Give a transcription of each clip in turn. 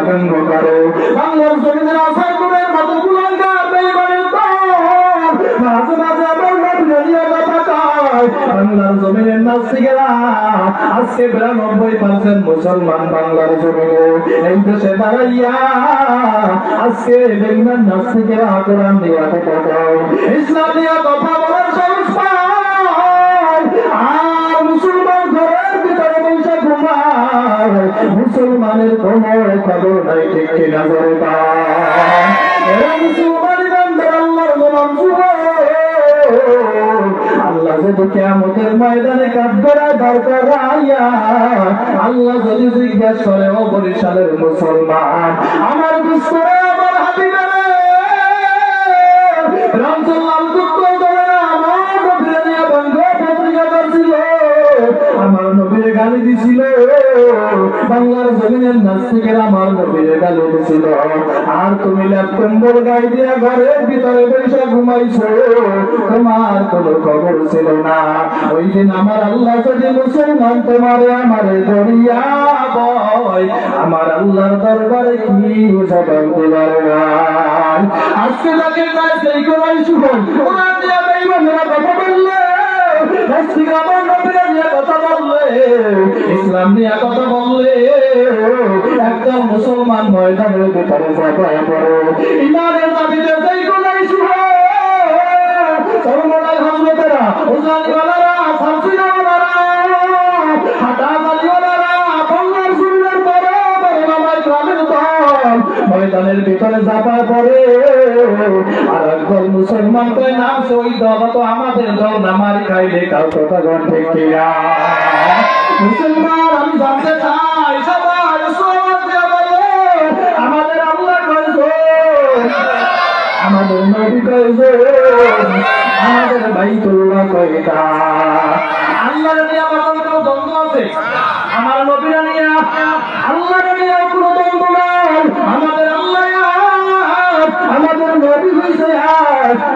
ব্যঙ্গ করে বাংলার জমিনের আশার করে কতগুলো মাঝে মাঝে আমার নবীর কথা কয় বাংলার জমিনের নাস্তিকেরা আজকে 92% মুসলমান বাংলার জমিনে এই দেশে দাঁড়াইয়া আজকে বেঙ্গল নাস্তিকেরা কোরআন দিয়া কথা কয় ইসলাম দিয়া কথা বলার সাহস পায় আর মুসলমান ঘরের ভিতরে বসে ঘুমায় মুসলমানের কোনো খবর নাই ঠিক কিনা করে এরা মুসলমান ইমানদার আল্লাহর গোলাম আল্লাহ যদি কিয়ামতের ময়দানে কাঠগড়ায় দাঁড় করাইয়া আল্লাহ যদি জিজ্ঞাসা করে ও বরিশালের মুসলমান আমার দুষ্করে আমার হাবিবের রামচন্দ্র দুঃখ করে না আমার নবীর নিয়ে বন্ধ পত্রিকা করছিল আমার নবীর গালি দিছিল বাংলার জমিনের নাস্তিকেরা আমার নবীর গালি দিছিল আর তুমি ল্যাপটম্বর গাই দিয়া ঘরের ভিতরে বসে ঘুমাইছো তোমার কোনো খবর ছিল না ওই দিন আমার আল্লাহ যদি মুসলমান তোমারে আমারে ধরিয়া বয় আমার আল্লাহর দরবারে কি জবাব দিবার ভাই আজকে তাকে কাজ সেই করাই শুনুন ওনার দিয়া বেঈমানরা কথা বললে নাস্তিক আমার নবীর নিয়ে কথা বললে ইসলাম নিয়ে কথা বললে একটা মুসলমান ময়দানের ভিতরে চাপায় পড়ে ইমানের দাবিতে সেই করাই শুনুন সর্বদাই হযরতেরা ওজানওয়ালারা সাফিনাওয়ালারা হাটামালিওয়ালারা বাংলার জমিনের বড় বড় মামাই গ্রামের দল ময়দানের ভিতরে চাপায় পড়ে আর একদল মুসলমান কয় নাম ওই দল তো আমাদের দল না মারি খাইলে কাউ কথা গণ ঠিক কিনা মুসলমান আমি জানতে চাই সবাই আমাদের আল্লাহ কইছে আমাদের নবী কইছে আমাদের বাইতুল্লাহ কয়টা আল্লাহর নিয়ে আমার কোনো দ্বন্দ্ব আছে আমার নবীর নিয়ে আল্লাহর নিয়ে কোনো দ্বন্দ্ব নাই আমাদের আল্লাহ আমাদের নবী হইছে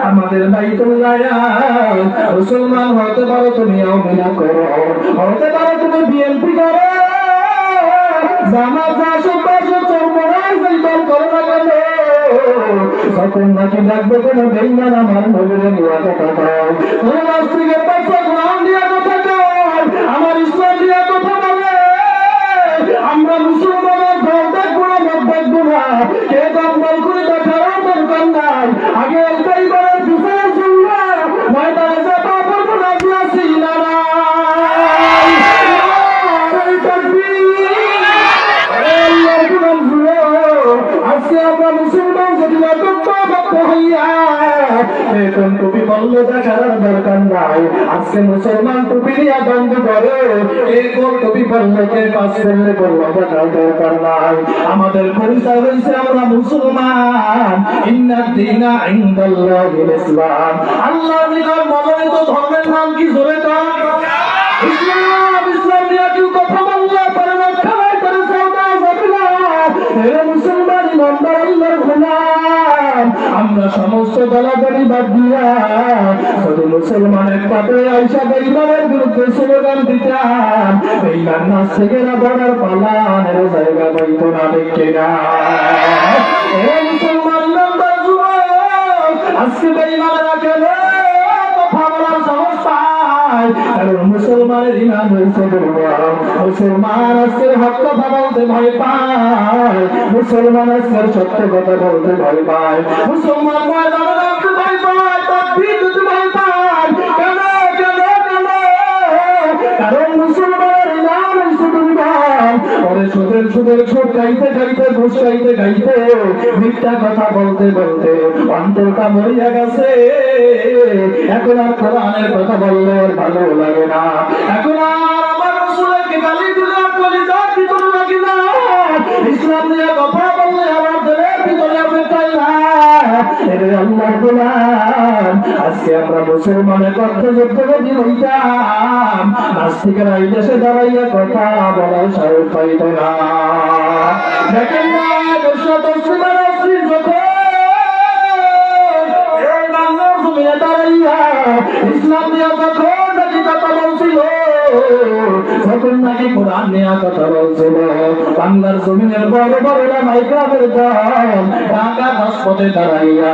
আমাদের বাইতুল্লাহ মুসলমান হতে পারো তুমি আওয়ামী করো হতে পারো তুমি বিএনপি করো জামাত আশপাশ চরমরাই দল করো না কেন তখন নাকি ডাকবে কোন বেঈমান আমার নবীর নিয়ে কথা কয় কোন নাস্তিকের পাশে কোরআন দিয়ে কথা কয় আমার ইসলাম দিয়ে কথা বলে আমরা মুসলমানের দল দেখবো না মত দেখবো না কে দল করে দেখার দরকার নাই আগে একটাই করে পিছনে শুনবে ময়দানে যে পাপড় করে দিয়েছি নারায় আজকে আমরা মুসলমান যদি এখন টুপি বললে দেখার দরকার নাই আজকে মুসলমান টুপি নিয়ে বন্ধ করে এরকম টুপি বললে কে পাশ করলে বললে দেখার দরকার নাই আমাদের পরিচয় হয়েছে আমরা মুসলমান ইন্নাদ দীনা ইনদাল্লাহিল ইসলাম আল্লাহর নিকট মনোনীত ধর্মের নাম কি জোরে কর ইসলাম ইসলাম নিয়ে কেউ কথা বললে পারে না খেলায় করে সওদা যাবে না এরা মুসলমান ইমানদার আল্লাহর গোলাম আমরা সমস্ত দলাদলি বাদ দিয়া শুধু মুসলমানের পাতে আইসা বেঈমানের বিরুদ্ধে স্লোগান দিতাম বেঈমান নাস্তিকেরা বর্ডার পালানের জায়গা পাইতো না দেখে না মুসলমান ইমানদার যুবক আজকে বেঈমানেরা কেন কথা বলার সাহস পায় কারণ মুসলমানের ইমান হয়েছে দুর্বল মুসলমান আজকে হক কথা বলতে ভয় পায় মুসলমান আজকে সত্য কথা বলতে ভয় পায় মুসলমান ময়দানে নামতে ভয় পায় তাকবীর দিতে ভয় পায় কেন কেন কেন কারণ মুসলমানের ইমান হয়েছে দুর্বল পরে সুদের সুদ গাইতে গাইতে ঘুষ গাইতে গাইতে মিথ্যা কথা বলতে বলতে অন্তরটা মরিয়া গেছে এখন আর কোরআনের কথা বললে ভালো লাগে না এখন আর আমার রাসূলকে গালি দিলে কলিজা ভিতরে লাগে না ইসলাম নিয়ে কথা বললে আমার দিলের ভিতরে বেতাই না এরে আল্লাহর গোলাম আজকে আমরা মুসলমানের পক্ষে যুদ্ধ করতে হইতাম নাস্তিকেরা এই দেশে দাঁড়াইয়া কথা বলার সাহস পাইত না দেখেন না দর্শকের অশ্লীল যখন এই বাংলার জমিনে দাঁড়াইয়া ইসলাম নিয়ে যখন নাকি কথা বলছিল তখন নাকি কোরআন নিয়ে কথা বলছিল বাংলার জমিনের বড় বড় মাইক্রামের দল ঢাকা রাজপথে দাঁড়াইয়া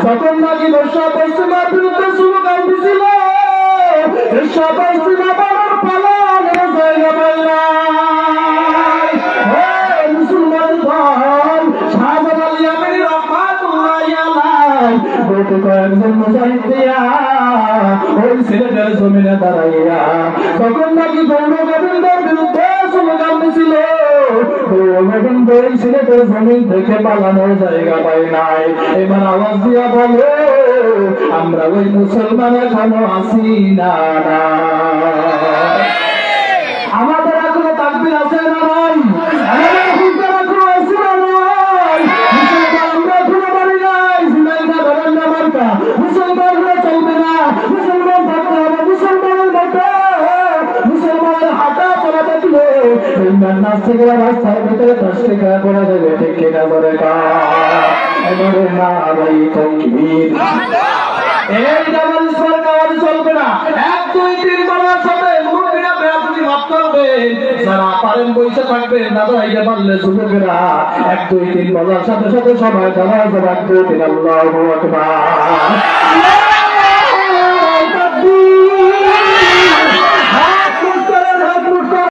তখন নাকি বর্ষা পশ্চিমার বিরুদ্ধে স্লোগান দিছিল, বর্ষা পশ্চিমা বাবার পালনের জায়গা পাই না। মুসলমান দল শাহজালাল ইয়ামানি রহমাতুল্লাহি আলাইহি বলতে কয়েকজন মুজাহিদ দিয়া ওই সিলেটের জমিনে দাঁড়াইয়া তখন নাকি গৌরগোবিন্দের বিরুদ্ধে স্লোগান দিছিল, গৌরগোবিন্দ এই সিলেটের জমিন থেকে পালানোর জায়গা পাই নাই। এবার আওয়াজ দিয়া বলে আমরা ওই মুসলমান এখনো আছি না। আমাদের এখনো তাকবীর আছে না নাই? আমাদের হুজুর এখনো আছে না নাই? মুসলমান আমরা এখনো মারি নাই, জিনাইদা ধরেন না মার্কা, মুসলমান হলে চলবে না, মুসলমান থাকতে হবে মুসলমানের মতো। মুসলমানের হাঁটা চলা দেখলে এই নাচ থেকে রাস্তার ভিতরে 10 টাকা করে দেবে, ঠিক কিনা করে এবারে না ভাই তাকবীর। এই ডাবল স্বর আওয়াজ চলবে না, 1 2 3 বলার সাথে মুরব্বিরা বেয়াদবি মাফ করবে, যারা পারেন বসে থাকবেন না দাঁড়াইতে পারলে যুবকেরা 1 2 3 বলার সাথে সাথে সবাই দাঁড়ায় যাবে, 1 2 3 আল্লাহু আকবার।